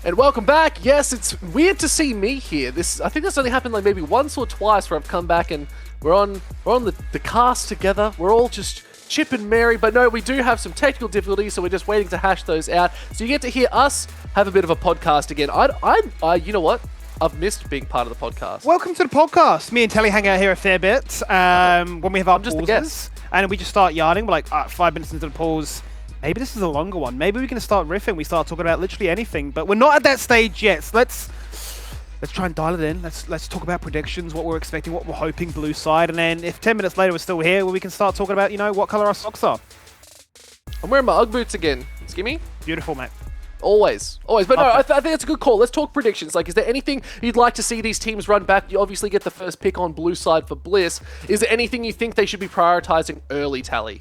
And welcome back. Yes, it's weird to see me here. I think this only happened like maybe once or twice where I've come back and we're on the cast together. We're all just chip and merry, but no, we do have some technical difficulties, so we're just waiting to hash those out. So you get to hear us have a bit of a podcast again. You know what? I've missed being part of the podcast. Welcome to the podcast. Me and Telly hang out here a fair bit when we have our pauses, and we just start yarning. We're like 5 minutes into the pause. Maybe this is a longer one. Maybe we can start riffing. We start talking about literally anything, but we're not at that stage yet. So let's try and dial it in. Let's talk about predictions, what we're expecting, what we're hoping blue side, and then if 10 minutes later we're still here, well, we can start talking about what color our socks are. I'm wearing my UGG boots again. Skimmy? Beautiful, mate. Always. But no, I think it's a good call. Let's talk predictions. Like, is there anything you'd like to see these teams run back? You obviously get the first pick on blue side for Bliss. Is there anything you think they should be prioritizing early, Tally?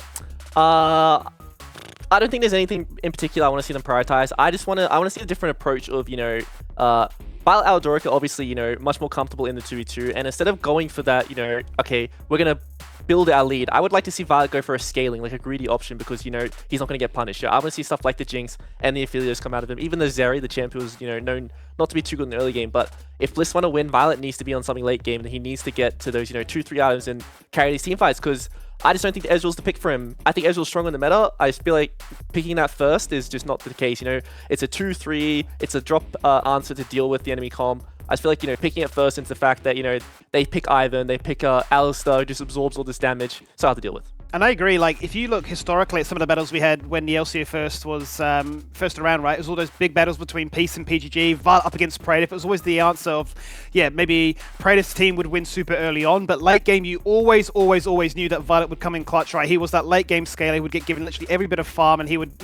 I don't think there's anything in particular I want to see them prioritize. I want to see a different approach of, Violet Aldorica, obviously, much more comfortable in the 2v2. And instead of going for that, okay, we're going to build our lead, I would like to see Violet go for a scaling, like a greedy option, because, he's not going to get punished. I want to see stuff like the Jinx and the Aphelios come out of him. Even the Zeri, the champ who was, known not to be too good in the early game. But if Bliss want to win, Violet needs to be on something late game, and he needs to get to those, 2-3 items and carry these team fights, because I just don't think Ezreal's the pick for him. I think Ezreal's strong in the meta. I just feel like picking that first is just not the case. It's a 2-3, it's a drop answer to deal with the enemy comm. I just feel like, picking it first into the fact that, they pick Ivan, they pick Alistar, who just absorbs all this damage. It's hard to deal with. And I agree, like, if you look historically at some of the battles we had when the LCO first was first around, right? It was all those big battles between Peace and PGG, Violet up against Praetor. It was always the answer of, maybe Praetor's team would win super early on, but late game, you always knew that Violet would come in clutch, right? He was that late game scaler. He would get given literally every bit of farm, and he would,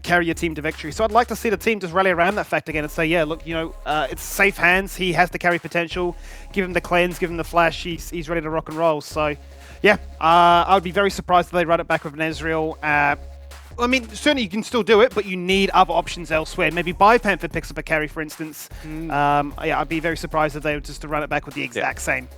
carry your team to victory. So I'd like to see the team just rally around that fact again and say, yeah, look, it's safe hands. He has the carry potential. Give him the cleanse, give him the flash. He's ready to rock and roll. So, yeah, I would be very surprised if they run it back with an Ezreal. I mean, certainly you can still do it, but you need other options elsewhere. Maybe Panther picks up a carry, for instance. I'd be very surprised if they were just to run it back with the exact same.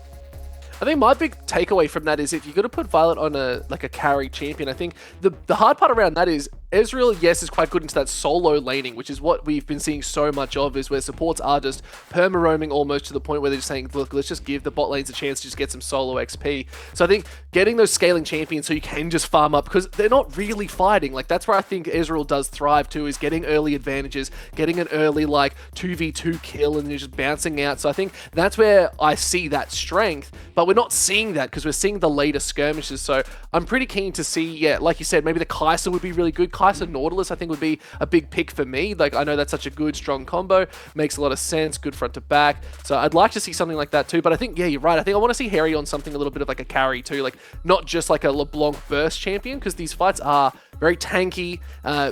I think my big takeaway from that is if you're going to put Violet on a carry champion, I think the hard part around that is Ezreal, yes, is quite good into that solo laning, which is what we've been seeing so much of, is where supports are just perma-roaming almost to the point where they're just saying, look, let's just give the bot lanes a chance to just get some solo XP. So I think getting those scaling champions so you can just farm up, because they're not really fighting. Like, that's where I think Ezreal does thrive too, is getting early advantages, getting an early, 2v2 kill, and just bouncing out. So I think that's where I see that strength, but we're not seeing that because we're seeing the later skirmishes. So I'm pretty keen to see, like you said, maybe the Kai'Sa would be really good. Kai'Sa Nautilus, I think, would be a big pick for me. Like, I know that's such a good, strong combo. Makes a lot of sense. Good front to back. So I'd like to see something like that too. But I think, yeah, you're right. I think I want to see Harry on something a little bit of like a carry too. Like, not just like a LeBlanc burst champion, because these fights are very tanky,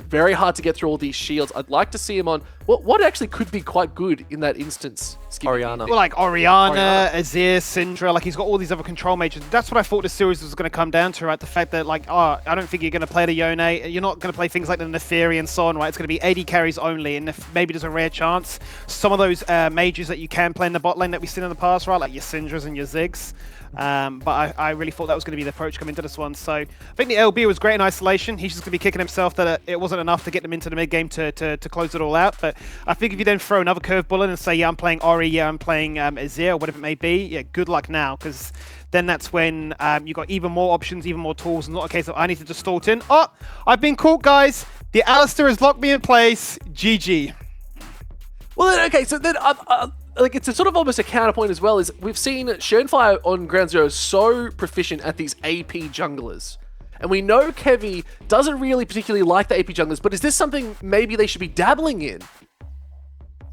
very hard to get through all these shields. I'd like to see him on what actually could be quite good in that instance. Orianna. Well, like Orianna, Azir, Syndra, like he's got all these other control mages. That's what I thought the series was going to come down to, right? The fact that, I don't think you're going to play the Yone. You're not going to play things like the Neferi and so on, right? It's going to be AD carries only, and if maybe there's a rare chance, some of those mages that you can play in the bot lane that we've seen in the past, right? Like your Syndras and your Ziggs. But I really thought that was going to be the approach coming into this one. So I think the LB was great in isolation. He's just going to be kicking himself that it wasn't enough to get them into the mid game to close it all out. But I think if you then throw another curveball in and say, yeah, I'm playing Ori, yeah, I'm playing Azir, or whatever it may be, yeah, good luck now, because then that's when you got even more options, even more tools, and not a case of I need to distort in. Oh, I've been caught, guys. The Alistar has locked me in place. GG. Well, then, okay, so then it's a sort of almost a counterpoint as well, is we've seen Schönfire on Ground Zero so proficient at these AP junglers. And we know Kevy doesn't really particularly like the AP junglers, but is this something maybe they should be dabbling in?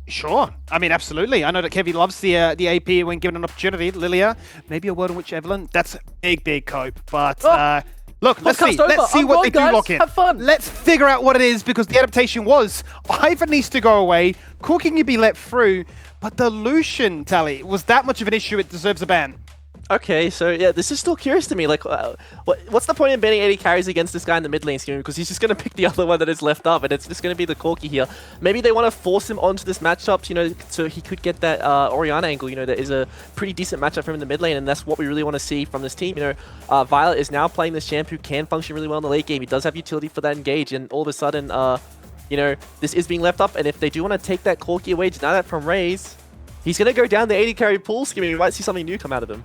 Sure. I mean, absolutely. I know that Kevy loves the AP when given an opportunity. Lilia, maybe a world in which Evelyn. That's a big cope. But look, let's see. Let's see what they do lock in. Have fun. Let's figure out what it is, because the adaptation was Ivan needs to go away. Cooking you be let through, but the Lucian, Tally, was that much of an issue? It deserves a ban. Okay, so yeah, this is still curious to me. Like, what's the point in banning 80 carries against this guy in the mid lane scheme? Because he's just going to pick the other one that is left up, and it's just going to be the Corki here. Maybe they want to force him onto this matchup, so he could get that Orianna angle, that is a pretty decent matchup for him in the mid lane, and that's what we really want to see from this team. Violet is now playing this champ who can function really well in the late game. He does have utility for that engage, and all of a sudden, you know, this is being left up, and if they do want to take that Corki away, deny that from Raze, he's going to go down the 80 carry pool scheme, and we might see something new come out of him.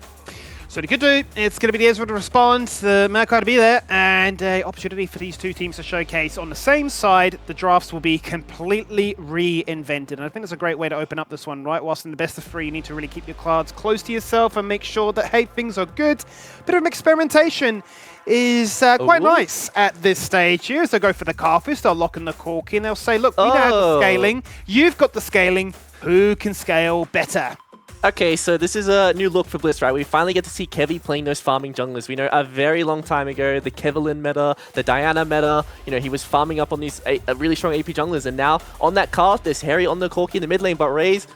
So what he could do, it's going to be the Ezreal to respond, the Maokai to be there, and an opportunity for these two teams to showcase. On the same side, the drafts will be completely reinvented. And I think it's a great way to open up this one, right? Whilst in the best of 3, you need to really keep your cards close to yourself and make sure that, hey, things are good. Bit of experimentation is quite nice at this stage here. So go for the Carfish, they'll lock in the Corki, and they'll say, look, we know how the scaling, you've got the scaling, who can scale better? Okay, so this is a new look for Bliss, right? We finally get to see Kevy playing those farming junglers. We know a very long time ago, the Kevlin meta, the Diana meta, you know, he was farming up on these really strong AP junglers, and now on that card, there's Harry on the Corki in the mid lane, but Raze,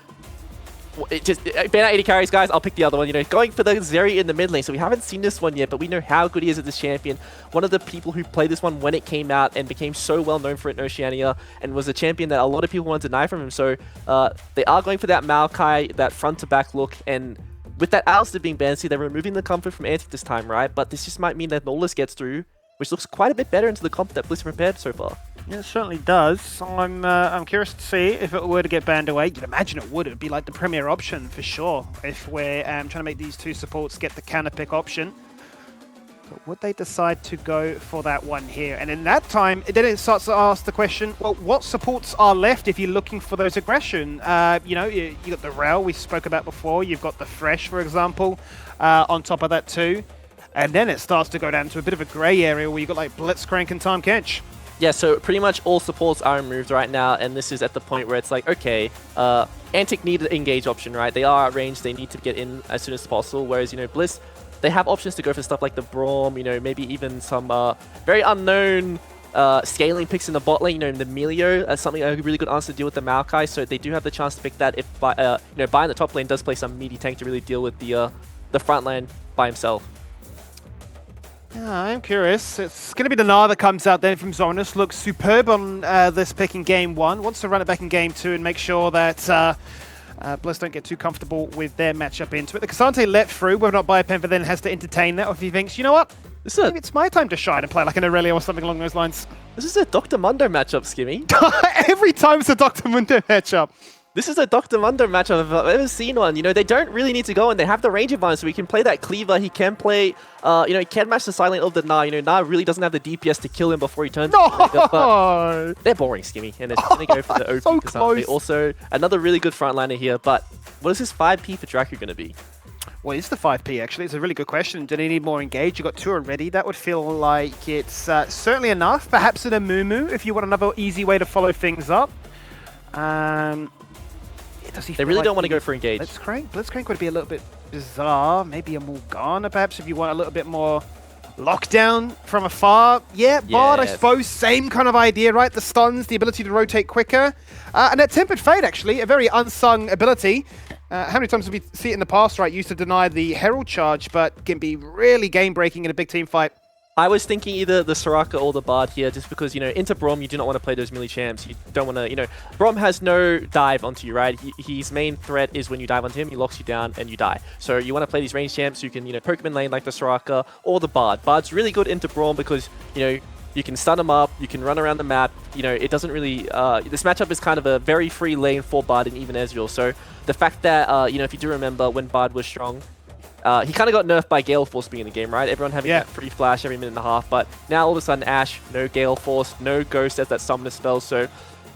it just ban out 80 carries, guys. I'll pick the other one. You know, going for the Zeri in the mid lane. So we haven't seen this one yet, but we know how good he is at this champion. One of the people who played this one when it came out and became so well known for it in Oceania, and was a champion that a lot of people wanted to deny from him. So they are going for that Maokai, that front to back look, and with that Alistair being banned, see, they're removing the comfort from Antic this time, right? But this just might mean that Nolus gets through, which looks quite a bit better into the comp that Bliss prepared so far. Yeah, it certainly does. I'm curious to see if it were to get banned away. You'd imagine it would. It would be like the premier option for sure if we're trying to make these two supports get the counter pick option. But would they decide to go for that one here? And in that time, then it starts to ask the question, well, what supports are left if you're looking for those aggression? You know, you got the Rel we spoke about before. You've got the Fresh, for example, on top of that too. And then it starts to go down to a bit of a grey area where you've got like Blitzcrank and Time Kench. Yeah, so pretty much all supports are removed right now, and this is at the point where it's like, okay, Antic need an engage option, right? They are at range, they need to get in as soon as possible, whereas, you know, Bliss, they have options to go for stuff like the Braum, you know, maybe even some very unknown scaling picks in the bot lane, you know, in the Melio, as something a really good answer to deal with the Maokai, so they do have the chance to pick that if, you know, Bai in the top lane does play some meaty tank to really deal with the front lane by himself. Yeah, I'm curious. It's going to be the Gnar that comes out then from Zonus. Looks superb on this pick in game 1. Wants to run it back in game 2 and make sure that Bliss don't get too comfortable with their matchup into it. The Cassante let through, whether or not Biopemper then has to entertain that, or if he thinks, you know what, maybe it's my time to shine and play like an Aurelia or something along those lines. This is a Dr. Mundo matchup, Skimmy. Every time it's a Dr. Mundo matchup. This is a Dr. Mundo matchup if I've ever seen one. You know, they don't really need to go, and they have the range advantage, so he can play that Cleaver. He can play, you know, he can match the silent of the Gnar. You know, Gnar really doesn't have the DPS to kill him before he turns. No! They're boring, Skimmy, and they're just going to go for the OP So Cassante. close. Also, another really good frontliner here, but what is his 5P for Dracu going to be? Well, it's the 5P, actually. It's a really good question. Do they need more engage? You've got 2 already. That would feel like it's certainly enough. Perhaps in a Mumu, if you want another easy way to follow things up. They really don't want to go for engage. Blitzcrank would be a little bit bizarre. Maybe a Morgana, perhaps, if you want a little bit more lockdown from afar. Yeah, Bard, I suppose, same kind of idea, right? The stuns, the ability to rotate quicker. And that Tempered Fade, actually, a very unsung ability. How many times have we seen it in the past, right? Used to deny the Herald charge, but can be really game-breaking in a big team fight. I was thinking either the Soraka or the Bard here, just because, you know, into Braum, you do not want to play those melee champs. You don't want to, you know, Braum has no dive onto you, right? His main threat is when you dive onto him, he locks you down and you die. So you want to play these range champs who can, you know, poke him in lane like the Soraka or the Bard. Bard's really good into Braum because, you know, you can stun him up, you can run around the map. You know, it doesn't really... this matchup is kind of a very free lane for Bard and even Ezreal. So the fact that, you know, if you do remember when Bard was strong, he kind of got nerfed by Gale Force being in the game, right? Everyone having that free flash every minute and a half, but now all of a sudden Ashe, no Gale Force, no Ghost as that summoner spell, so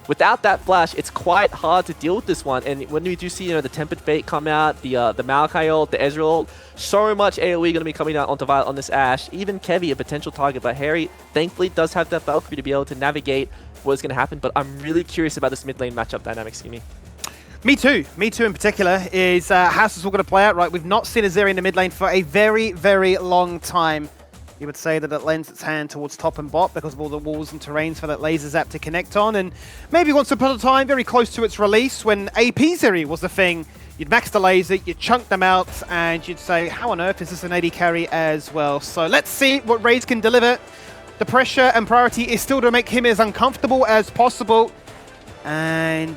without that flash, it's quite hard to deal with this one. And when we do see, you know, the Tempered Fate come out, the Maokai ult, the Ezreal ult, so much AoE going to be coming out onto Violet on this Ashe. Even Kevy, a potential target, but Harry, thankfully, does have that Valkyrie to be able to navigate what is going to happen, but I'm really curious about this mid lane matchup dynamic, Skimmy. Me too in particular, is how this is all going to play out, right? We've not seen a Zeri in the mid lane for a very, very long time. You would say that it lends its hand towards top and bot because of all the walls and terrains for that laser zap to connect on, and maybe once upon a time, very close to its release, when AP Zeri was the thing, you'd max the laser, you'd chunk them out, and you'd say, how on earth is this an AD carry as well? So let's see what Raze can deliver. The pressure and priority is still to make him as uncomfortable as possible. And,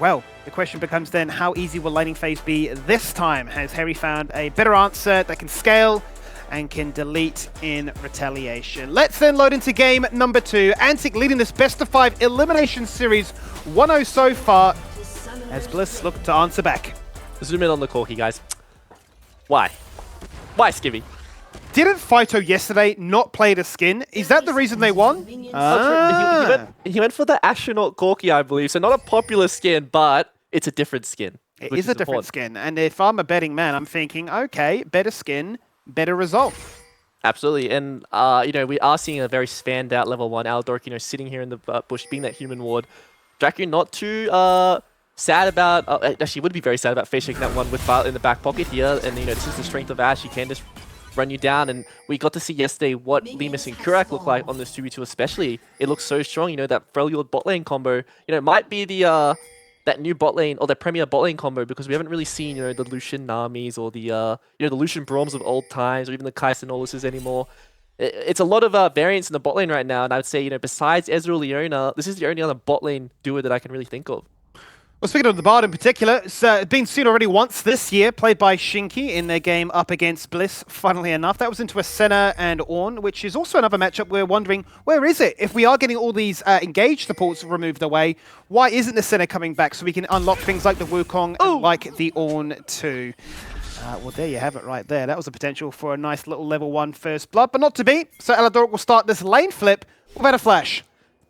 well, the question becomes then, how easy will laning phase be this time? Has Harry found a better answer that can scale and can delete in retaliation. Let's then load into game number 2. Antic leading this best of 5 elimination series 1-0 so far as Bliss look to answer back. Zoom in on the Corki, guys. Why? Why, Skivvy? Didn't Phyto yesterday not play the skin? Is that the reason they won? He went for the astronaut Corki, I believe. So not a popular skin, but it's a different skin. It is a different skin. And if I'm a betting man, I'm thinking, okay, better skin, better result. Absolutely. And, you know, we are seeing a very spanned out level 1. Aldork, you know, sitting here in the bush, being that human ward. Dracu not too sad about... actually, would be very sad about face shaking that one with Violet in the back pocket here. And, you know, this is the strength of Ash. He can just run you down, and we got to see yesterday what Lemus and Kurak look like on this 2v2 especially. It looks so strong, you know, that Freljord bot lane combo, you know, it might be the that new bot lane, or the premier bot lane combo, because we haven't really seen, you know, the Lucian Namis or the, you know, the Lucian Broms of old times, or even the Kai'Sa Noluses anymore. It's a lot of variance in the bot lane right now, and I would say, you know, besides Ezreal Leona, this is the only other bot lane duo that I can really think of. Well, speaking of the Bard in particular, it's been seen already once this year, played by Shinky in their game up against Bliss, funnily enough. That was into a Senna and Ornn, which is also another matchup we're wondering, where is it? If we are getting all these engaged supports removed away, why isn't the Senna coming back so we can unlock things like the Wukong and like the Ornn too? Well, there you have it right there. That was a potential for a nice little level 1 first blood, but not to be. So Aladoric will start this lane flip without a flash.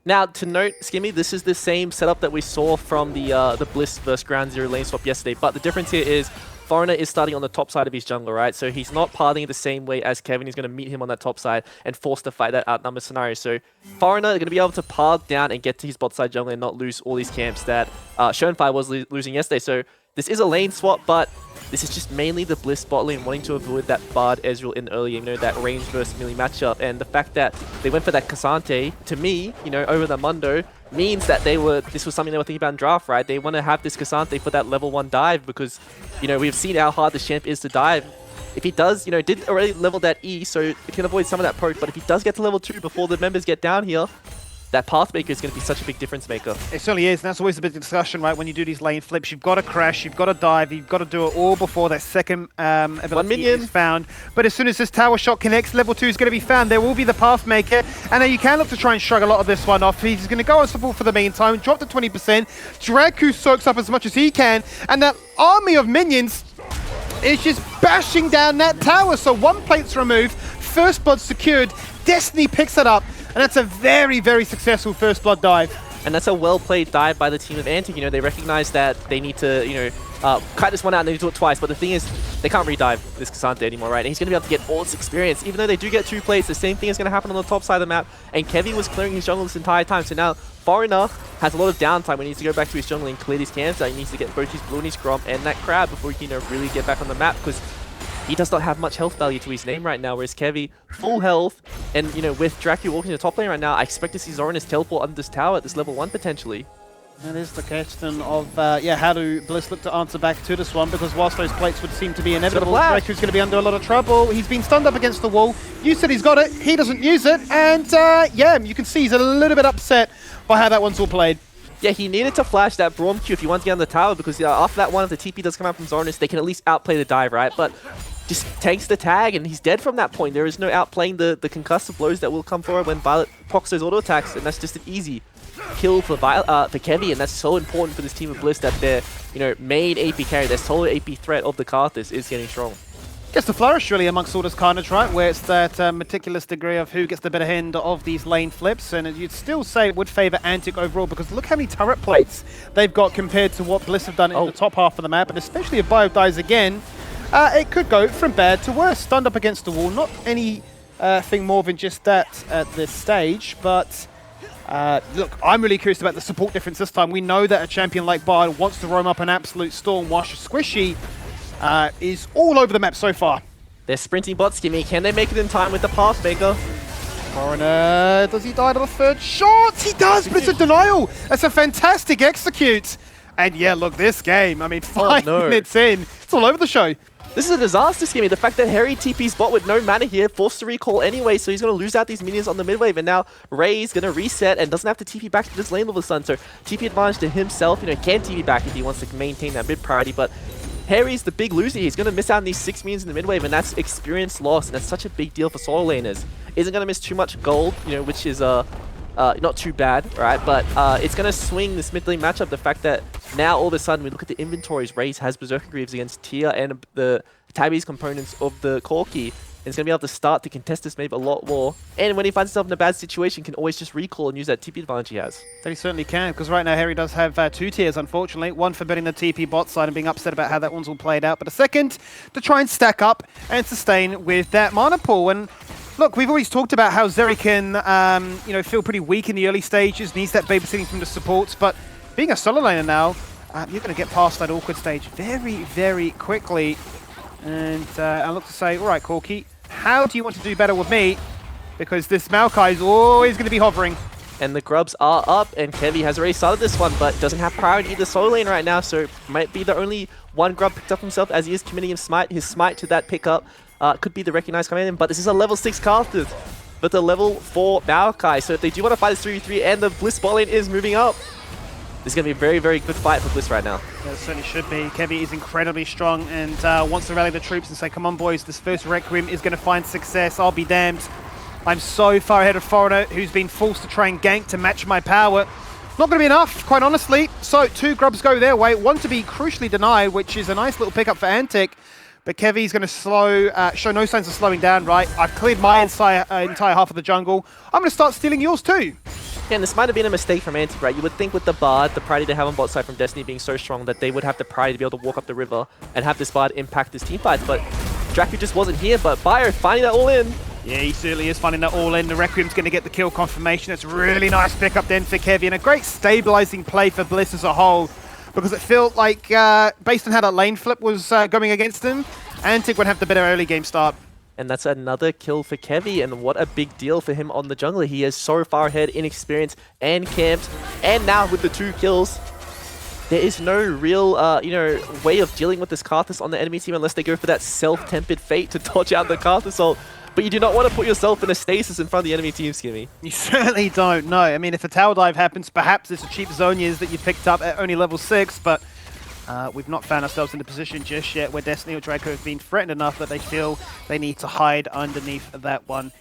Now, to note, Skimmy, this is the same setup that we saw from the Bliss versus Ground Zero lane swap yesterday, but the difference here is Foreigner is starting on the top side of his jungle, right? So he's not parting it the same way as Kevin. He's going to meet him on that top side and force to fight that outnumber scenario. So Foreigner is going to be able to part down and get to his bot side jungle and not lose all these camps that Schoenfire was losing yesterday. So this is a lane swap, but this is just mainly the Bliss bot lane wanting to avoid that Bard Ezreal in early, you know, that range versus melee matchup. And the fact that they went for that Cassante, to me, you know, over the Mundo, means that this was something they were thinking about in draft, right? They want to have this Cassante for that level 1 dive because, you know, we've seen how hard this champ is to dive. If he does, you know, did already level that E, so it can avoid some of that poke, but if he does get to level 2 before the members get down here, that Pathmaker is going to be such a big difference maker. It certainly is, and that's always a big discussion, right? When you do these lane flips, you've got to crash, you've got to dive, you've got to do it all before that second ability is found. But as soon as this tower shot connects, level 2 is going to be found. There will be the Pathmaker, and then you can look to try and shrug a lot of this one off. He's going to go on support for the meantime, drop to 20%. Dracu soaks up as much as he can, and that army of minions is just bashing down that tower. So one plate's removed, first blood secured, Destiny picks it up, and that's a very, very successful first blood dive. And that's a well-played dive by the team of Antic. You know, they recognize that they need to, you know, cut this one out and they need to do it twice. But the thing is, they can't re-dive this Cassante anymore, right? And he's going to be able to get all this experience. Even though they do get 2 plates, the same thing is going to happen on the top side of the map. And Kevin was clearing his jungle this entire time. So now Foreigner has a lot of downtime when he needs to go back to his jungle and clear these camps out. He needs to get both his blue and his Grom and that crab before he can, you know, really get back on the map, because he does not have much health value to his name right now, whereas Kevi, full health, and, you know, with Dracu walking to the top lane right now, I expect to see Zoranus teleport under this tower at this level 1 potentially. That is the question of, how do Bliss look to answer back to this one, because whilst those plates would seem to be inevitable, Dracu's going to be under a lot of trouble. He's been stunned up against the wall. You said he's got it, he doesn't use it, and yeah, you can see he's a little bit upset by how that one's all played. Yeah, he needed to flash that Braum Q if he wants to get on the tower, because after that one, if the TP does come out from Zoranus, they can at least outplay the dive, right? But just takes the tag, and he's dead from that point. There is no outplaying the concussive blows that will come forward when Violet procs those auto attacks, and that's just an easy kill for Kevi, and that's so important for this team of Bliss that their, you know, main AP carry, their solo AP threat of the Karthus is getting strong. Gets to flourish really amongst all this carnage, right? Where it's that meticulous degree of who gets the better hand of these lane flips, and you'd still say it would favor Antic overall, because look how many turret plates they've got compared to what Bliss have done in the top half of the map, and especially if Bio dies again, it could go from bad to worse. Stunned up against the wall, not anything more than just that at this stage, but look, I'm really curious about the support difference this time. We know that a champion like Bard wants to roam up an absolute storm, while Squishy is all over the map so far. They're sprinting bot, Skimmy. Can they make it in time with the Pathmaker? Foreigner, does he die to the third shot? He does, but it's a denial. That's a fantastic execute. And yeah, look, this game, I mean, 5 minutes in, it's all over the show. This is a disaster, Skimmy. The fact that Harry TP's bot with no mana here, forced to recall anyway, so he's going to lose out these minions on the mid wave, and now Ray's going to reset and doesn't have to TP back to this lane all of a sudden, so TP advantage to himself, you know, can TP back if he wants to maintain that mid priority, but Harry's the big loser. He's going to miss out on these 6 minions in the mid wave, and that's experience loss, and that's such a big deal for solo laners. Isn't going to miss too much gold, you know, which is not too bad, right? But it's going to swing this mid lane matchup. The fact that now all of a sudden we look at the inventories, Raze has Berserker Greaves against Tia and the Tabby's components of the Corki. And it's going to be able to start to contest this maybe a lot more. And when he finds himself in a bad situation, can always just recall and use that TP advantage he has. That he certainly can, because right now Harry does have 2 tiers, unfortunately. One for betting the TP bot side and being upset about how that one's all played out, but a second to try and stack up and sustain with that mana pool. And look, we've always talked about how Zeri can, you know, feel pretty weak in the early stages, needs that babysitting from the supports, but being a solo laner now, you're going to get past that awkward stage very, very quickly. And I look to say, all right, Corki, how do you want to do better with me? Because this Maokai is always going to be hovering. And the grubs are up, and Kevy has already started this one, but doesn't have priority in the solo lane right now, so might be the only one grub picked up himself as he is committing his smite to that pickup. Could be the recognized coming in, but this is a level 6 Carthage, but the level 4 Maokai, so if they do want to fight this 3v3, and the Bliss bot lane is moving up, this is going to be a very, very good fight for Bliss right now. Yeah, it certainly should be. Kevy is incredibly strong and wants to rally the troops and say, come on boys, this first Requiem is going to find success. I'll be damned. I'm so far ahead of Foreigner, who's been forced to try and gank to match my power. Not going to be enough, quite honestly. So 2 grubs go their way, 1 to be crucially denied, which is a nice little pickup for Antic. But Kevy's going to show no signs of slowing down, right? I've cleared my entire half of the jungle. I'm going to start stealing yours too. Yeah, and this might have been a mistake from Antic, right? You would think with the Bard, the priority they have on bot side from Destiny being so strong that they would have the priority to be able to walk up the river and have this Bard impact his team fights, but Dracu just wasn't here, but Bio finding that all in. Yeah, he certainly is finding that all in. The Requiem's going to get the kill confirmation. It's a really nice pickup then for Kevy, and a great stabilizing play for Bliss as a whole, because it felt like, based on how that lane flip was going against him, Antic would have the better early game start. And that's another kill for Kevy, and what a big deal for him on the jungler. He is so far ahead in experience and camped, and now with the 2 kills, there is no real, you know, way of dealing with this Karthus on the enemy team unless they go for that self-tempered fate to dodge out the Karthus ult. But you do not want to put yourself in a stasis in front of the enemy team, Skimmy. You certainly don't, no. I mean, if a tower dive happens, perhaps it's a cheap Zonias that you picked up at only level 6, but we've not found ourselves in a position just yet where Destiny or Draco have been threatened enough that they feel they need to hide underneath that one.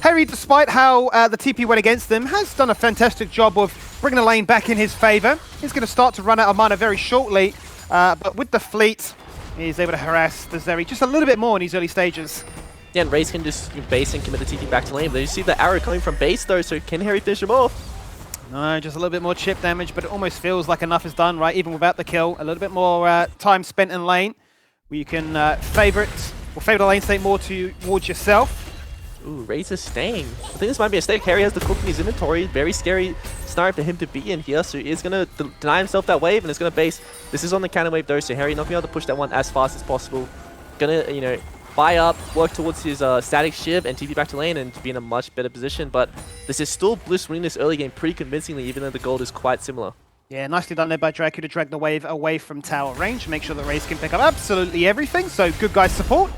Harry, despite how the TP went against them, has done a fantastic job of bringing the lane back in his favor. He's going to start to run out of mana very shortly, but with the fleet, he's able to harass the Zeri just a little bit more in these early stages. Yeah, and Raze can just base and commit the TP back to lane, but you see the arrow coming from base though, so can Harry finish him off? No, just a little bit more chip damage, but it almost feels like enough is done, right? Even without the kill, a little bit more time spent in lane, where you can favour the lane state more towards yourself. Ooh, Raze is staying. I think this might be a mistake. Harry has the cook in his inventory. Very scary scenario for him to be in here, so he is going to deny himself that wave, and it's going to base. This is on the counter wave though, so Harry not being able to push that one as fast as possible. Going to, you know, buy up, work towards his static shiv and TP back to lane and be in a much better position, but this is still Bliss winning this early game pretty convincingly, even though the gold is quite similar. Yeah, nicely done there by Draco to drag the wave away from tower range, make sure the Raze can pick up absolutely everything, so good guys support.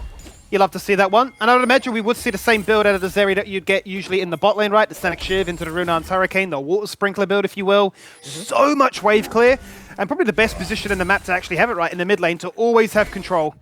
You love to see that one, and I would imagine we would see the same build out of the Zeri that you'd get usually in the bot lane, right? The static shiv into the Runar's Hurricane, the water sprinkler build, if you will. So much wave clear, and probably the best position in the map to actually have it right in the mid lane to always have control.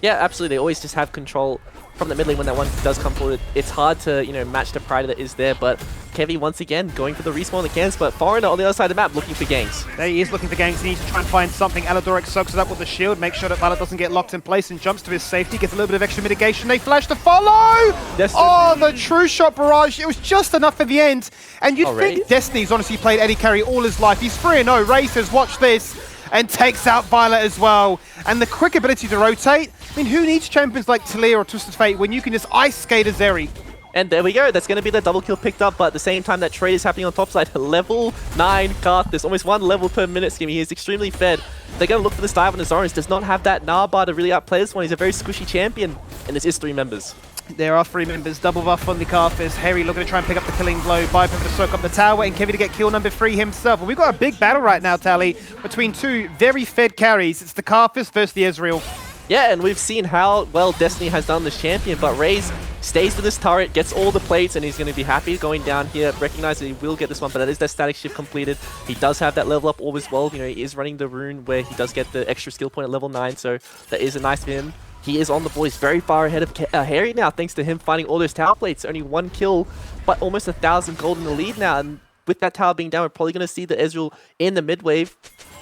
Yeah, absolutely. They always just have control from the mid lane when that one does come forward. It's hard to, you know, match the priority that is there, but Kevy once again going for the respawn against, but Foreigner on the other side of the map looking for ganks. There he is looking for ganks. He needs to try and find something. Aladoric soaks it up with the shield, make sure that Violet doesn't get locked in place and jumps to his safety, gets a little bit of extra mitigation. They flash to follow! Destiny. Oh, the true shot barrage. It was just enough for the end. And you'd think Destiny's honestly played Eddie Carry all his life. He's 3-0. Raze has watched this and takes out Violet as well. And the quick ability to rotate. I mean, who needs champions like Talia or Twisted Fate when you can just ice skate a Zeri? And there we go. That's going to be the double kill picked up, but at the same time that trade is happening on top side. Level 9 Karthus, almost 1 level per minute, Skimmy. He is extremely fed. They're going to look for this dive on his orange. Does not have that Narbar to really outplay this one. He's a very squishy champion, and this is 3 members. There are 3 members, double buff on the Karthus. Harry looking to try and pick up the killing blow. Viper to soak up the tower, and Kevy to get kill number 3 himself. And we've got a big battle right now, Tally, between 2 very fed carries. It's the Karthus versus the Ezreal. Yeah, and we've seen how well Destiny has done this champion, but Raze stays with this turret, gets all the plates, and he's going to be happy going down here. Recognize that he will get this one, but that is that static shift completed. He does have that level up orb as well. You know, he is running the rune where he does get the extra skill point at level 9, so that is a nice for him. He is on the boys very far ahead of Harry now, thanks to him finding all those tower plates. Only 1 kill, but almost 1,000 gold in the lead now. And with that tower being down, we're probably going to see the Ezreal in the mid wave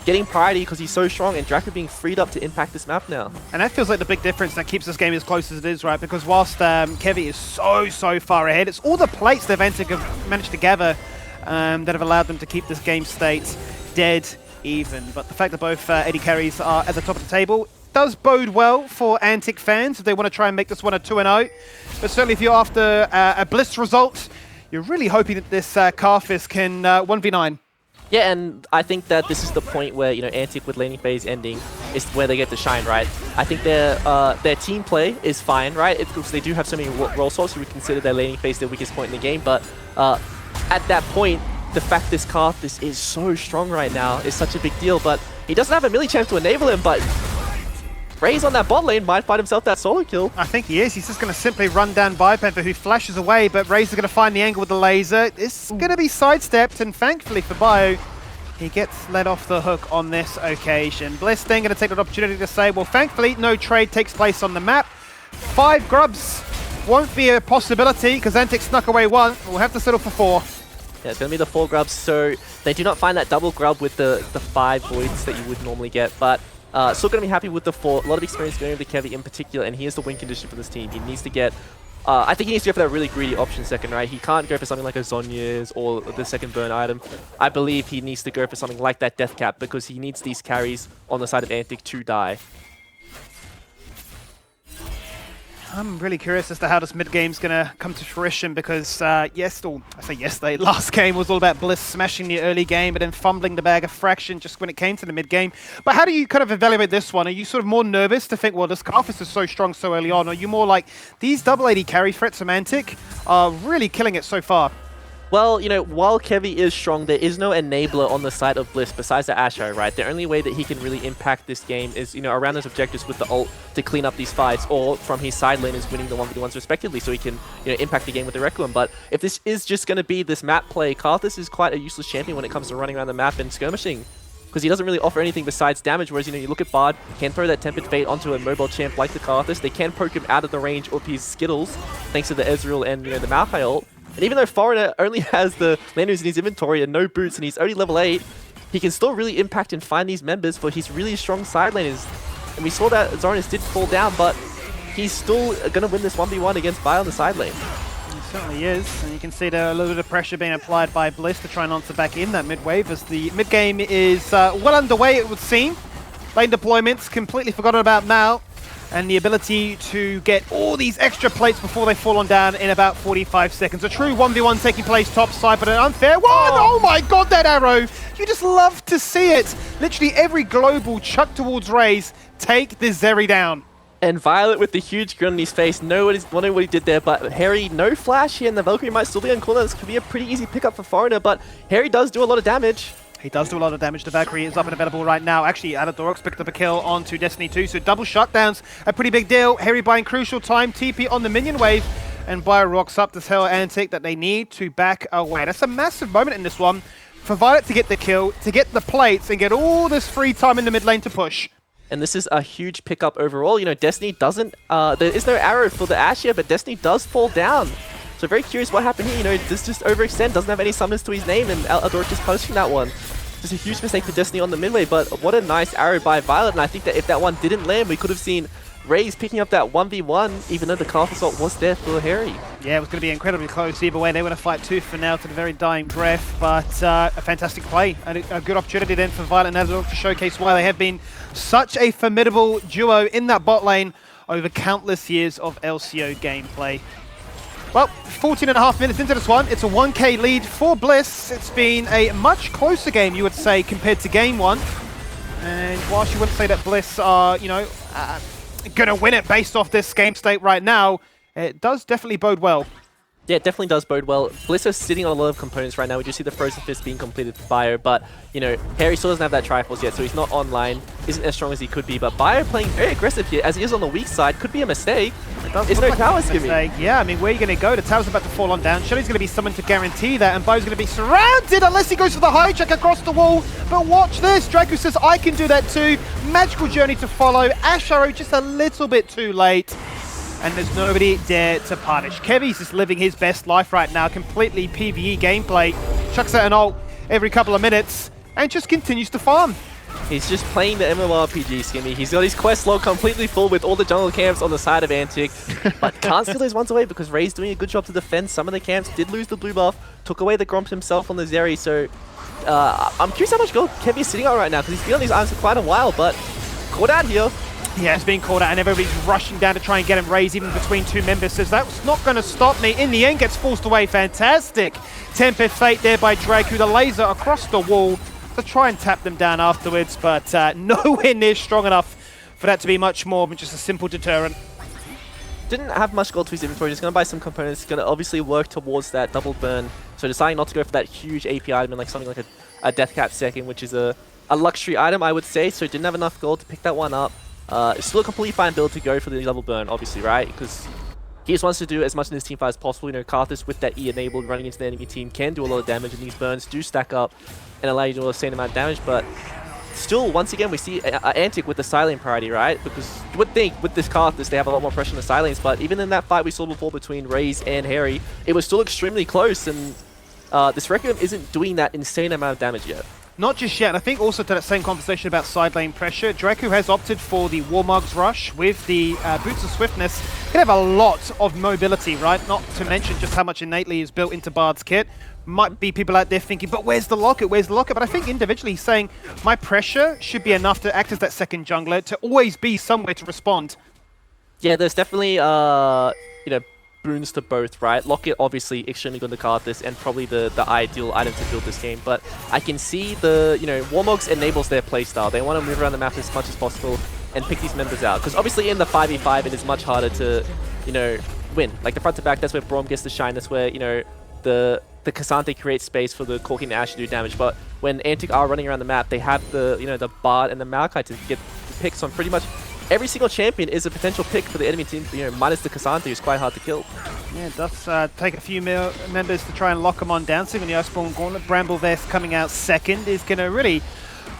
getting priority because he's so strong, and Draco being freed up to impact this map now. And that feels like the big difference that keeps this game as close as it is, right? Because whilst Kevy is so far ahead, it's all the plates that Antic have managed to gather that have allowed them to keep this game state dead even. But the fact that both AD carries are at the top of the table does bode well for Antic fans if they want to try and make this one a 2-0. But certainly if you're after a Bliss result, you're really hoping that this Carthus can 1v9. Yeah, and I think that this is the point where, you know, Antic with laning phase ending is where they get to shine, right? I think their team play is fine, right? Because they do have so many role swaps, so we consider their laning phase their weakest point in the game. But at that point, the fact this Carthus is so strong right now is such a big deal. But he doesn't have a melee champ to enable him, but Ray's on that bot lane, might find himself that solo kill. I think he is. He's just going to simply run down Biopanther, who flashes away, but Ray's going to find the angle with the laser. It's going to be sidestepped, and thankfully for Bio, he gets let off the hook on this occasion. Bliss then going to take that opportunity to say, well, thankfully, no trade takes place on the map. 5 grubs won't be a possibility, because Antic snuck away 1. We'll have to settle for 4. Yeah, it's going to be the 4 grubs, so they do not find that double grub with the 5 voids that you would normally get, but still going to be happy with the 4. A lot of experience going over to Kevy in particular, and here's the win condition for this team. He needs to get, I think he needs to go for that really greedy option second, right? He can't go for something like a Zhonya's or the second burn item. I believe he needs to go for something like that death cap because he needs these carries on the side of Antic to die. I'm really curious as to how this mid-game's going to come to fruition because, yesterday, last game was all about Bliss smashing the early game but then fumbling the bag a fraction just when it came to the mid-game. But how do you kind of evaluate this one? Are you sort of more nervous to think, well, this Carthus is so strong so early on? Or are you more like, these double AD carry threats from Antic are really killing it so far? Well, you know, while Kevy is strong, there is no enabler on the side of Bliss besides the Asho, right? The only way that he can really impact this game is, you know, around his objectives with the ult to clean up these fights, or from his side lane is winning the 1v1s respectively, so he can, you know, impact the game with the Requiem. But if this is just going to be this map play, Carthus is quite a useless champion when it comes to running around the map and skirmishing, because he doesn't really offer anything besides damage, whereas, you know, you look at Bard, can throw that Tempered Fate onto a mobile champ like the Carthus, they can poke him out of the range of his Skittles, thanks to the Ezreal and, you know, the Maokai ult. And even though Foreigner only has the Lanus in his inventory and no boots and he's only level 8, he can still really impact and find these members for his really strong side laners. And we saw that Zoranus did fall down, but he's still going to win this 1v1 against Vi on the side lane. He certainly is, and you can see there a little bit of pressure being applied by Bliss to try and answer back in that mid-wave as the mid-game is well underway, it would seem. Lane deployments completely forgotten about now, and the ability to get all these extra plates before they fall on down in about 45 seconds. A true 1v1 taking place top side, but an unfair one! Oh my god, that arrow! You just love to see it! Literally every global chucked towards Raze, take the Zeri down. And Violet with the huge grin on his face, wondering what he did there, but Harry, no flash here, and the Valkyrie might still be on cooldown. This could be a pretty easy pickup for Foreigner, but Harry does do a lot of damage. He does do a lot of damage. The Valkyrie is up and available right now. Actually, Adadorox picked up a kill onto Destiny 2, so double shutdowns, a pretty big deal. Harry buying crucial time, TP on the minion wave, and Bio rocks up to tell Antic that they need to back away. That's a massive moment in this one for Violet to get the kill, to get the plates, and get all this free time in the mid lane to push. And this is a huge pickup overall. You know, Destiny doesn't, there is no arrow for the Ashe here, but Destiny does fall down. So very curious what happened here. You know, this just overextend, doesn't have any summons to his name, and Adoric is punishing that one. Just a huge mistake for Destiny on the mid way, but what a nice arrow by Violet, and I think that if that one didn't land, we could have seen Raze picking up that 1v1, even though the Carthus assault was there for Harry. Yeah, it was going to be incredibly close either way. They were going to fight tooth for nail to the very dying breath, but a fantastic play and a good opportunity then for Violet and Adador to showcase why they have been such a formidable duo in that bot lane over countless years of LCO gameplay. Well, 14.5 minutes into this one, it's a 1k lead for Bliss. It's been a much closer game, you would say, compared to game one. And whilst you wouldn't say that Bliss are, you know, going to win it based off this game state right now, it does definitely bode well. Yeah, it definitely does bode well. Bliss is sitting on a lot of components right now. We just see the Frozen Fist being completed for Bio, but, you know, Harry still doesn't have that Triforce yet, so he's not online, isn't as strong as he could be, but Bio playing very aggressive here, as he is on the weak side, could be a mistake. It's no tower skimming. Yeah, I mean, where are you going to go? The tower's about to fall on down. Shelly's going to be summoned to guarantee that, and Bio's going to be surrounded unless he goes for the hijack across the wall. But watch this. Draco says, I can do that too. Magical Journey to follow. Ash Arrow just a little bit too late. And there's nobody there to punish. Kevy's just living his best life right now. Completely PvE gameplay. Chucks out an ult every couple of minutes and just continues to farm. He's just playing the MMORPG, Skimmy. He's got his quest log completely full with all the jungle camps on the side of Antic, but can't steal those ones away because Ray's doing a good job to defend some of the camps. Did lose the blue buff, took away the Gromp himself on the Zeri, so I'm curious how much gold Kevy is sitting on right now because he's been on these items for quite a while, but caught out here. Yeah, it's being called out and everybody's rushing down to try and get him raised even between two members. Says that's not going to stop me. In the end, gets forced away. Fantastic. Tempest Fate there by Draco. The laser across the wall to try and tap them down afterwards, but nowhere near strong enough for that to be much more than just a simple deterrent. Didn't have much gold to his inventory, just going to buy some components, going to obviously work towards that double burn, so deciding not to go for that huge AP item and like something like a Death Cap second, which is a luxury item, I would say, so didn't have enough gold to pick that one up. It's still a completely fine build to go for the double burn, obviously, right? Because he just wants to do as much in his team fight as possible. You know, Karthus with that E enabled running into the enemy team can do a lot of damage, and these burns do stack up and allow you to do the same amount of damage, but still, once again, we see Antic with the silent priority, right? Because you would think with this Karthus, they have a lot more pressure on the silence, but even in that fight we saw before between Raze and Harry, it was still extremely close, and this Requiem isn't doing that insane amount of damage yet. Not just yet, and I think also to that same conversation about side lane pressure, Draco has opted for the Warmog's Rush with the Boots of Swiftness. Can have a lot of mobility, right? Not to mention just how much innately is built into Bard's kit. Might be people out there thinking, but where's the locket? Where's the locket? But I think individually he's saying, my pressure should be enough to act as that second jungler, to always be somewhere to respond. Yeah, there's definitely, you know, boons to both, right? Locket obviously extremely good to Karthus and probably the ideal item to build this game, but I can see the, you know, Warmogs enables their playstyle. They want to move around the map as much as possible and pick these members out, because obviously in the 5v5 it is much harder to, you know, win. Like the front to back, that's where Braum gets to shine, that's where, you know, the Cassante creates space for the Corki and Ash to do damage, but when Antic are running around the map, they have the, you know, the Bard and the Maokai to get the picks on pretty much every single champion is a potential pick for the enemy team, you know, minus the Cassante, who's quite hard to kill. Yeah, it does take a few members to try and lock them on down. Seeing the Iceborne Gauntlet, Bramble Vest coming out second is going to really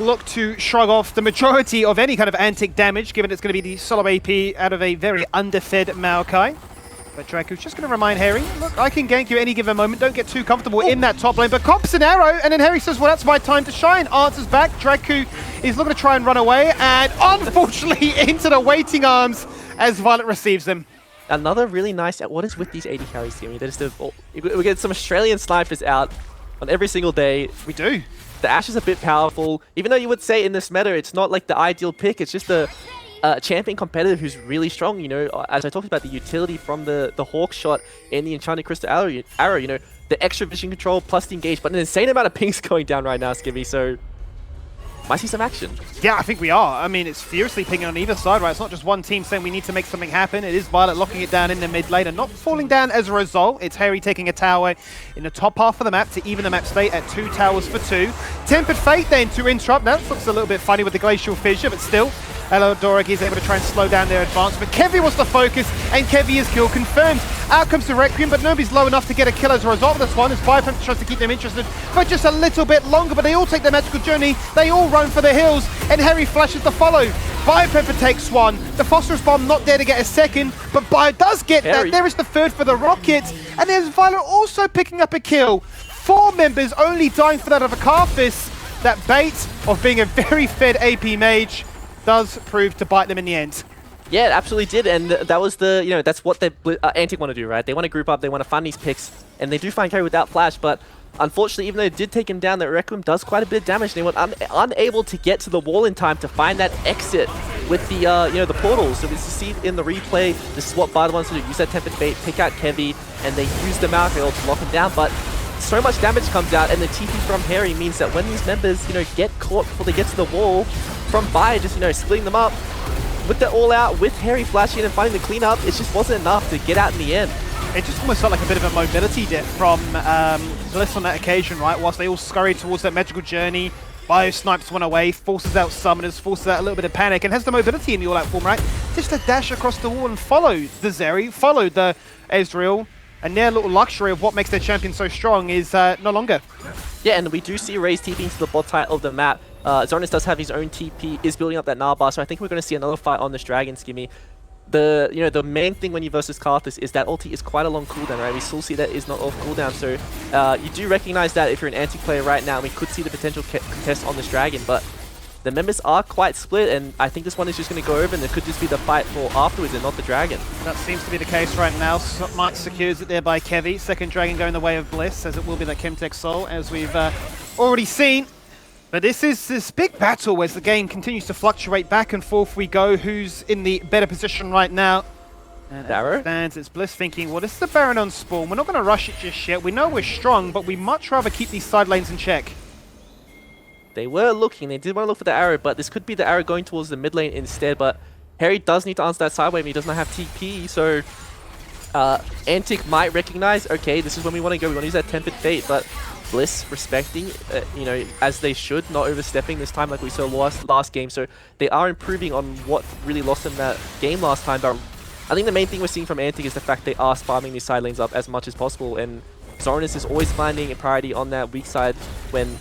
look to shrug off the majority of any kind of Antic damage, given it's going to be the solo AP out of a very underfed Maokai. But Draco's just going to remind Harry, look, I can gank you any given moment, don't get too comfortable in that top lane, but cops an arrow, and then Harry says, well, that's my time to shine. Answers back, Draco is looking to try and run away, and unfortunately into the waiting arms as Violet receives them. Another really nice, what is with these 80 carries here? I mean, we get some Australian snipers out on every single day. We do. The Ashe is a bit powerful, even though you would say in this meta, it's not like the ideal pick, it's just a champion competitor who's really strong, you know, as I talked about the utility from the Hawk shot and the Enchanted Crystal Arrow, you know, the extra vision control plus the engage, but an insane amount of pings going down right now, Skivvy, so might see some action. Yeah, I think we are. I mean, it's fiercely pinging on either side, right? It's not just one team saying we need to make something happen. It is Violet locking it down in the mid lane and not falling down as a result. It's Harry taking a tower in the top half of the map to even the map state at 2 towers for 2. Tempered Fate then to interrupt. That looks a little bit funny with the Glacial Fissure, but still, Elodoric is able to try and slow down their advance, but Kevy wants to focus, and Kevy is kill confirmed. Out comes the Requiem, but nobody's low enough to get a kill as a result of this one, as Biopemp tries to keep them interested for just a little bit longer, but they all take their magical journey, they all run for the hills, and Harry flashes to follow. Biopemper takes one, the Phosphorus Bomb not there to get a second, but Bio does get that, there is the third for the Rocket, and there's Violet also picking up a kill. 4 members only dying for that of a Karthus. That bait of being a very fed AP mage does prove to bite them in the end. Yeah, it absolutely did, and that was the, you know, that's what the Antic want to do, right? They want to group up, they want to find these picks, and they do find carry without flash, but unfortunately, even though it did take him down, that Requiem does quite a bit of damage, and they were unable to get to the wall in time to find that exit with the, you know, the portals. So we see in the replay, this is what Bard wants to do, use that Tempered Fate, pick out Kevy, and they use the Malkail to lock him down, but so much damage comes out, and the TP from Harry means that when these members, you know, get caught before they get to the wall, from Bio just, you know, splitting them up, with the all-out, with Harry flashing and finding the cleanup, it just wasn't enough to get out in the end. It just almost felt like a bit of a mobility dip from Bliss on that occasion, right? Whilst they all scurried towards that magical journey, Bio snipes one away, forces out summoners, forces out a little bit of panic, and has the mobility in the all-out form, right? Just to dash across the wall and follow the Zeri, follow the Ezreal, and their little luxury of what makes their champion so strong is no longer. Yeah, and we do see Raze TPing to the bot side of the map. Zornis does have his own TP, is building up that Narbar, so I think we're going to see another fight on this Dragon, Skimmy. The main thing when you versus Karthus is that ulti is quite a long cooldown, right? We still see that is not off cooldown, so you do recognize that if you're an Antic player right now, we could see the potential contest on this Dragon, but the members are quite split, and I think this one is just going to go over, and it could just be the fight for afterwards and not the Dragon. That seems to be the case right now. Smart secures it there by Kevy. Second Dragon going the way of Bliss, as it will be that Chemtech Soul, as we've already seen. But this is this big battle as the game continues to fluctuate back and forth we go. Who's in the better position right now? And as it stands, it's Bliss thinking, well, this is the Baron on spawn. We're not going to rush it just yet. We know we're strong, but we much rather keep these side lanes in check. They were looking, they did want to look for the arrow, but this could be the arrow going towards the mid lane instead. But Harry does need to answer that side wave, he does not have TP, so Antic might recognize, okay, this is when we want to go, we want to use that Tempered Fate, but Bliss respecting, you know, as they should, not overstepping this time like we saw last game. So they are improving on what really lost them that game last time. But I think the main thing we're seeing from Antic is the fact they are spamming these side lanes up as much as possible. And Zornis is always finding a priority on that weak side when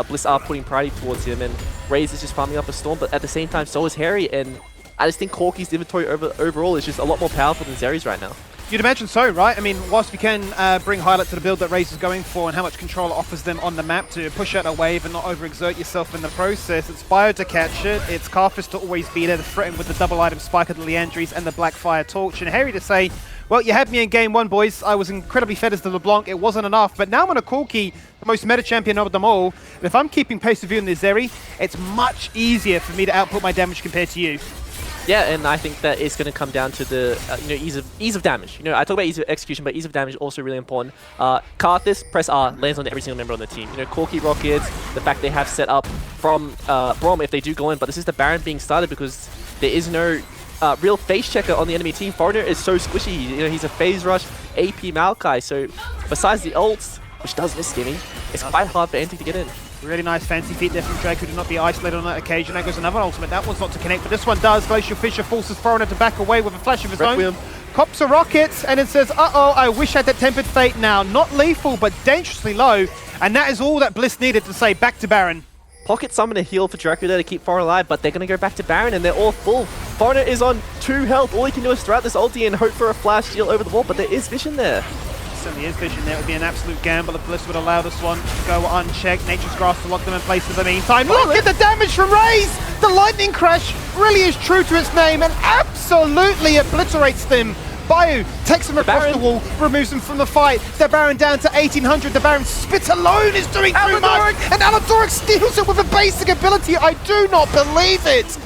Bliss are putting priority towards him. And Raze is just farming up a Storm, but at the same time, so is Harry. And I just think Corki's inventory overall is just a lot more powerful than Zeri's right now. You'd imagine so, right? I mean, whilst we can bring highlight to the build that Raze is going for and how much control it offers them on the map to push out a wave and not overexert yourself in the process, it's Bio to catch it, it's Karthus to always be there to threaten with the double item spike of the Leandries and the Blackfire Torch, and Harry to say, well, you had me in game one, boys. I was incredibly fed as the LeBlanc. It wasn't enough, but now I'm on a Corki, the most meta champion of them all, and if I'm keeping pace with you in the Zeri, it's much easier for me to output my damage compared to you. Yeah, and I think that it's going to come down to the you know, ease of damage. You know, I talk about ease of execution, but ease of damage is also really important. Karthus, press R, lands on every single member on the team. You know, Corki Rockets, the fact they have set up from Brom if they do go in, but this is the Baron being started because there is no real face checker on the enemy team. Foreigner is so squishy. You know, he's a phase rush AP Maokai, so besides the ults, which does miss Skimmy, it's quite hard for Antic to get in. Really nice fancy feet there from Drake, who did not be isolated on that occasion. That goes another ultimate. That one's not to connect, but this one does. Glacial Fisher forces Foreigner to back away with a flash of his own. Cops a rocket, and it says, uh-oh, I wish I had that Tempered Fate now. Not lethal, but dangerously low. And that is all that Bliss needed to say, back to Baron. Pocket summon a heal for Draco there to keep Foreigner alive, but they're going to go back to Baron, and they're all full. Foreigner is on 2 health. All he can do is throw out this ulti and hope for a flash steal over the wall, but there is vision there. Certainly is vision there. It would be an absolute gamble if Bliss would allow this one to go unchecked. Nature's Grasp to lock them in place for the meantime. Look at the damage from Raze! The lightning crash really is true to its name and absolutely obliterates them. Bio takes them across the wall, removes them from the fight. The Baron down to 1800. The Baron spit alone is doing too much. And Aladoric steals it with a basic ability. I do not believe it.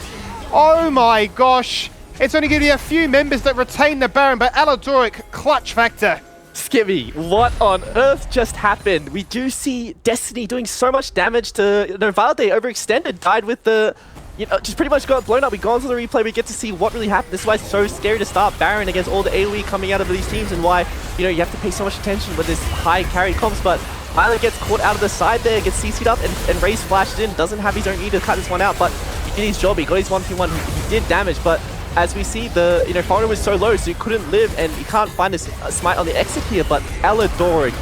Oh my gosh. It's only going to be a few members that retain the Baron, but Aladoric, clutch factor. Skimmy, what on earth just happened? We do see Destiny doing so much damage to, you know, Valde overextended, died with the, you know, just pretty much got blown up. We go on to the replay, we get to see what really happened. This is why it's so scary to start Baron against all the AoE coming out of these teams, and why, you know, you have to pay so much attention with this high carry comps. But Tyler gets caught out of the side there, gets CC'd up, and Raze flashed in, doesn't have his own E to cut this one out, but he did his job. He got his 1v1, he did damage, but as we see, the, you know, Foreigner was so low, so he couldn't live, and he can't find his smite on the exit here, but Aladoric,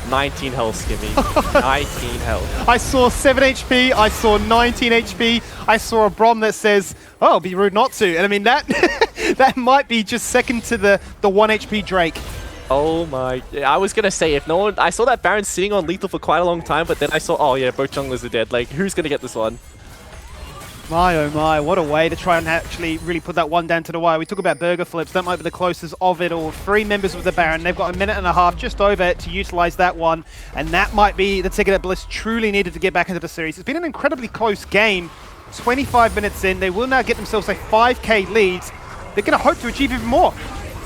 19 health, Skimmy. 19 health. I saw 7 HP, I saw 19 HP, I saw a Brom that says, oh, it'll be rude not to. And I mean, that that might be just second to the 1 HP Drake. Oh my, I was gonna say, if no one, I saw that Baron sitting on lethal for quite a long time, but then I saw, oh yeah, both junglers are dead. Like, who's gonna get this one? My oh my, what a way to try and actually really put that one down to the wire. We talk about burger flips, that might be the closest of it all. 3 members of the Baron, they've got a minute and a half just over to utilize that one, and that might be the ticket that Bliss truly needed to get back into the series. It's been an incredibly close game. 25 minutes in, they will now get themselves a 5k lead. They're going to hope to achieve even more.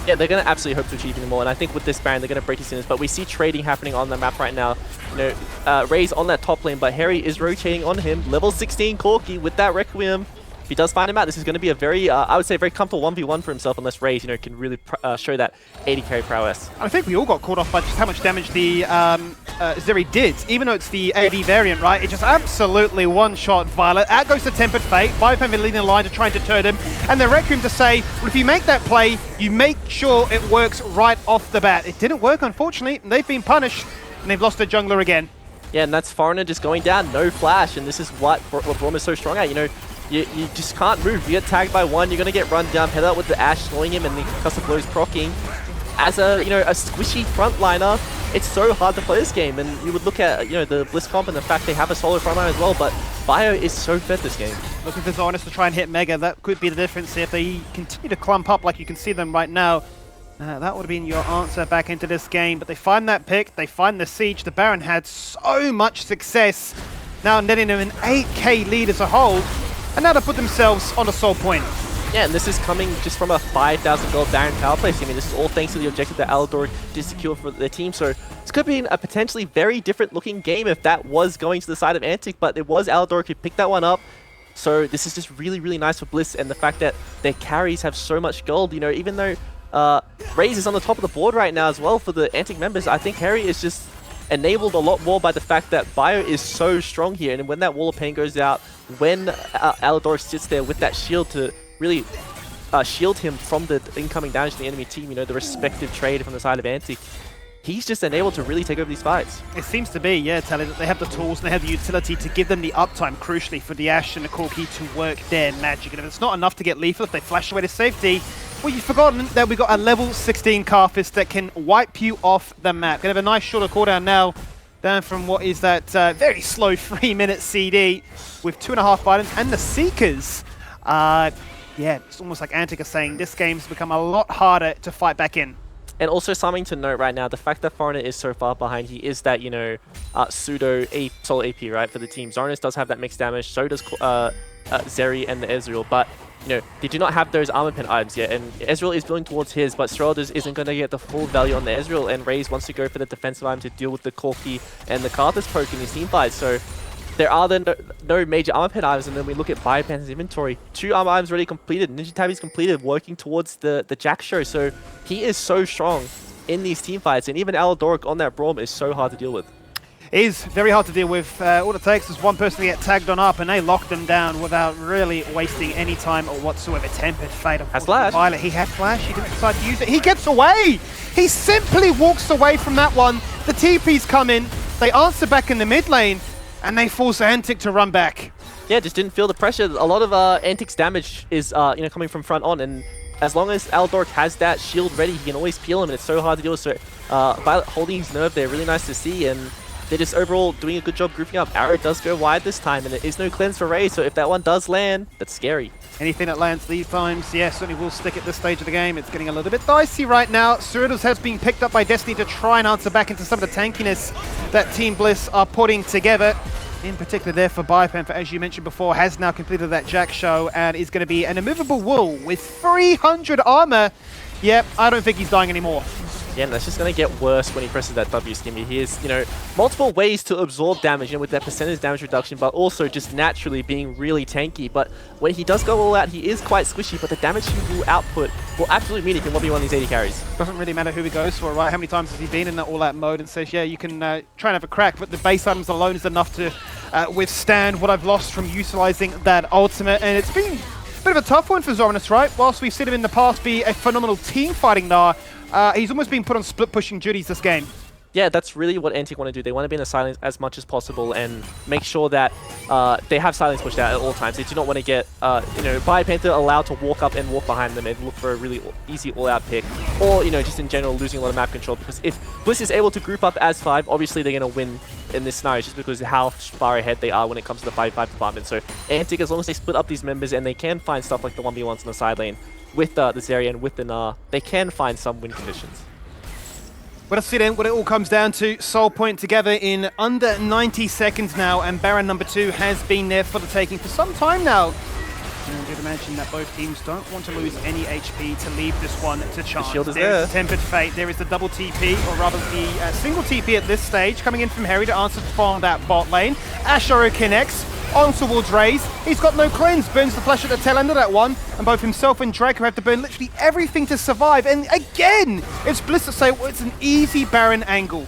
Yeah, they're going to absolutely hope to achieve even more, and I think with this Baron, they're going to break his in. But we see trading happening on the map right now. You know, Raze on that top lane, but Harry is rotating on him. Level 16 Corki with that Requiem. he does find him out, this is going to be a very, I would say, very comfortable 1v1 for himself, unless Raze, can really show that AD carry prowess. I think we all got caught off by just how much damage the Zeri did. Even though it's the AD variant, right? It just absolutely one-shot Violet. Out goes the Tempered Fate. Biopan leading the line to try and deter them. And the Requiem to say, well, if you make that play, you make sure it works right off the bat. It didn't work, unfortunately. And they've been punished, and they've lost their jungler again. Yeah, and that's Foreigner just going down, no flash, and this is what Braum is so strong at. You just can't move. You get tagged by one, you're going to get run down. Head out with the Ashe, slowing him, and the concussive blows proccing. As a squishy frontliner, it's so hard to play this game. And you would look at the Bliss comp and the fact they have a solo frontliner as well, but Bio is so fed this game. Looking for Zornis to try and hit Mega. That could be the difference here. If they continue to clump up like you can see them right now, that would have been your answer back into this game. But they find that pick, they find the siege. The Baron had so much success, now netting them an 8k lead as a whole, and now to put themselves on a soul point. Yeah, and this is coming just from a 5,000 gold Baron power play. I mean, this is all thanks to the objective that Alador did secure for their team. So this could be a potentially very different looking game if that was going to the side of Antic, but it was Alador who picked that one up. So this is just really, really nice for Bliss, and the fact that their carries have so much gold, even though Raze is on the top of the board right now as well for the Antic members, I think Harry is just enabled a lot more by the fact that Bio is so strong here, and when that Wall of Pain goes out, when Alador sits there with that shield to really shield him from the incoming damage to the enemy team, the respective trade from the side of Antic, he's just unable to really take over these fights. It seems to be, yeah, Tally, that they have the tools and they have the utility to give them the uptime, crucially, for the Ashe and the Corki to work their magic. And if it's not enough to get lethal, if they flash away to safety, well, you've forgotten that we've got a level 16 Carthus that can wipe you off the map. Gonna have a nice shorter cooldown now, down from what is that very slow 3-minute CD with 2.5 items and the Seekers. Yeah, it's almost like Antic are saying this game's become a lot harder to fight back in. And also something to note right now, the fact that Foreigner is so far behind, he is that, pseudo solo AP, right, for the team. Zornis does have that mixed damage, so does Zeri and the Ezreal, but, they do not have those armor pen items yet, and Ezreal is building towards his, but Strelda isn't going to get the full value on the Ezreal, and Raze wants to go for the defensive item to deal with the Corki and the Karthus poke in his team fight, so there are then no major armor pen items, and then we look at Biopan's inventory. 2 armor items already completed, Ninja Tabby's completed, working towards the Jack show, so he is so strong in these team fights, and even Aladoric on that Braum is so hard to deal with. It is very hard to deal with. All it takes is one person to get tagged on up, and they lock them down without really wasting any time or whatsoever. Tempered Fate. Has flash. Violet, he had flash, he didn't decide to use it. He gets away! He simply walks away from that one. The TPs come in, they answer back in the mid lane, and they force Antic to run back. Yeah, just didn't feel the pressure. A lot of Antic's damage is coming from front on, and as long as Aladoric has that shield ready, he can always peel him, and it's so hard to deal with. So Violet holding his nerve there, really nice to see, and they're just overall doing a good job grouping up. Arrow does go wide this time, and there is no cleanse for Ray, so if that one does land, that's scary. Anything that lands these times, yeah, certainly will stick at this stage of the game. It's getting a little bit dicey right now. Cyrodiils has been picked up by Destiny to try and answer back into some of the tankiness that Team Bliss are putting together. In particular there for Biopan, for, as you mentioned before, has now completed that Jack show and is going to be an immovable wool with 300 armor. Yep, I don't think he's dying anymore. Yeah, and that's just going to get worse when he presses that W Skimmy. He has, multiple ways to absorb damage, with that percentage damage reduction, but also just naturally being really tanky. But when he does go all out, he is quite squishy, but the damage he will output will absolutely mean he can 1v1 these 80 carries. Doesn't really matter who he goes for, right? How many times has he been in that all-out mode and says, yeah, you can try and have a crack, but the base items alone is enough to withstand what I've lost from utilizing that ultimate. And it's been a bit of a tough one for Zornis, right? Whilst we've seen him in the past be a phenomenal team fighting Gnar, he's almost been put on split pushing duties this game. Yeah, that's really what Antic want to do. They want to be in the silence as much as possible and make sure that they have silence pushed out at all times. They do not want to get, Biopanther allowed to walk up and walk behind them and look for a really easy all-out pick. Or, just in general, losing a lot of map control. Because if Bliss is able to group up as 5, obviously they're going to win in this scenario just because of how far ahead they are when it comes to the 5v5 department. So Antic, as long as they split up these members and they can find stuff like the 1v1s on the side lane with the Zeri and with the Gnar, they can find some win conditions. Well, let's see then what it all comes down to. Soul Point together in under 90 seconds now, and Baron number 2 has been there for the taking for some time now. And you'd imagine that both teams don't want to lose any HP to leave this one to chance. The shield is there. there. Is Tempered Fate. There is the double TP, or rather the single TP at this stage, coming in from Harry to answer from that bot lane. Ashoro connects. on towards Raze. He's got no cleanse, burns the flesh at the tail end of that one, and both himself and Draco have to burn literally everything to survive. And again, it's Bliss to say, well, it's an easy Baron angle.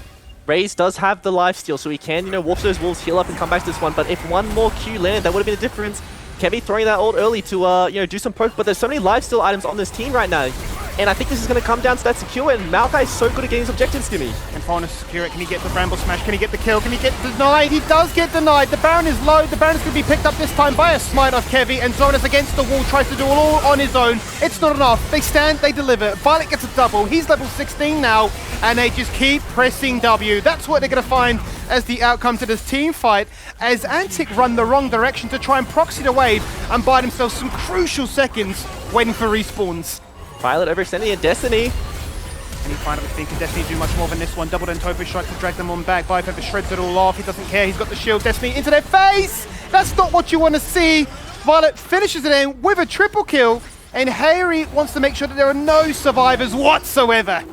Raze does have the lifesteal, so he can, walk those wolves, heal up, and come back to this one. But if one more Q landed, that would have been a difference. Kevy throwing that ult early to, do some poke, but there's so many lifesteal items on this team right now. And I think this is going to come down to that secure, and Maokai is so good at getting his objectives, Skimmy. And Fauna to secure it. Can he get the Bramble Smash? Can he get the kill? Can he get denied? He does get denied. The Baron is low. The Baron is going to be picked up this time by a smite off Kevy, and Zonas against the wall tries to do it all on his own. It's not enough. They stand, they deliver. Violet gets a double. He's level 16 now, and they just keep pressing W. That's what they're going to find as the outcome to this team fight, as Antic run the wrong direction to try and proxy the wave and buy themselves some crucial seconds waiting for respawns. Violet overextending in Destiny. And he finally thinks Destiny do much more than this one. Double and Topo strike to drag them on back. Viper shreds it all off. He doesn't care. He's got the shield. Destiny into their face. That's not what you want to see. Violet finishes it in with a triple kill. And Harry wants to make sure that there are no survivors whatsoever.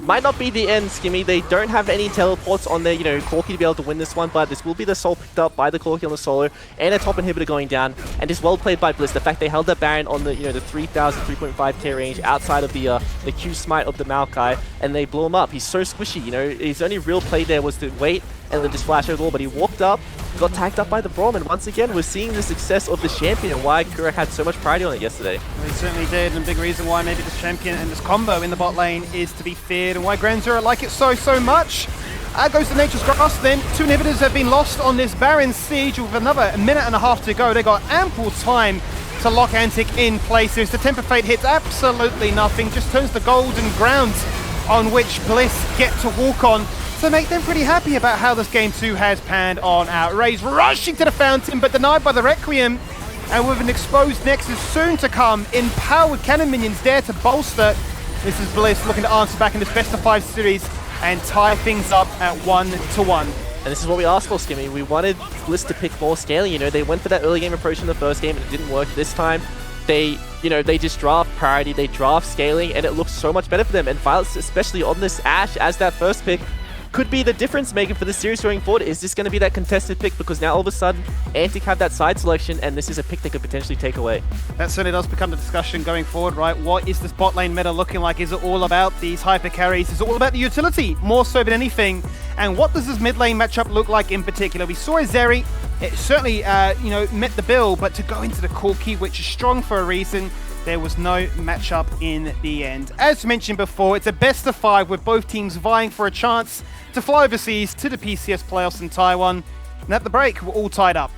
Might not be the end, Skimmy. They don't have any teleports on their, Corki to be able to win this one, but this will be the soul picked up by the Corki on the solo, and a top inhibitor going down, and just well played by Bliss. The fact they held that Baron on the, the 3,000, 3.5k range outside of the Q smite of the Maokai, and they blew him up. He's so squishy, his only real play there was to wait and then just flash over the wall, but he walked up, got tagged up by the Braum, and once again, we're seeing the success of the champion and why Kura had so much priority on it yesterday. He certainly did, and a big reason why maybe this champion and this combo in the bot lane is to be feared, and why Granzura like it so much. Out goes the Nature's Grasp then. 2 inhibitors have been lost on this Baron siege with another minute and a half to go. They got ample time to lock Antic in places. The Temper Fate hits absolutely nothing, just turns the golden ground on which Bliss get to walk on. So make them pretty happy about how this game 2 has panned on out. Raze rushing to the fountain, but denied by the Requiem. And with an exposed Nexus soon to come, empowered cannon minions there to bolster. This is Bliss looking to answer back in this best of 5 series and tie things up at 1-1. And this is what we asked for, Skimmy. We wanted Bliss to pick more scaling. They went for that early game approach in the first game and it didn't work this time. They, they just draft priority, they draft scaling, and it looks so much better for them. And Violet, especially on this Ashe as that first pick, could be the difference maker for the series going forward. Is this going to be that contested pick? Because now all of a sudden, Antic have that side selection, and this is a pick they could potentially take away. That certainly does become the discussion going forward, right? What is this bot lane meta looking like? Is it all about these hyper carries? Is it all about the utility, more so than anything? And what does this mid lane matchup look like in particular? We saw Azeri, it certainly, met the bill, but to go into the Corki, which is strong for a reason, there was no matchup in the end. As mentioned before, it's a best of 5 with both teams vying for a chance to fly overseas to the PCS playoffs in Taiwan. And at the break, we're all tied up.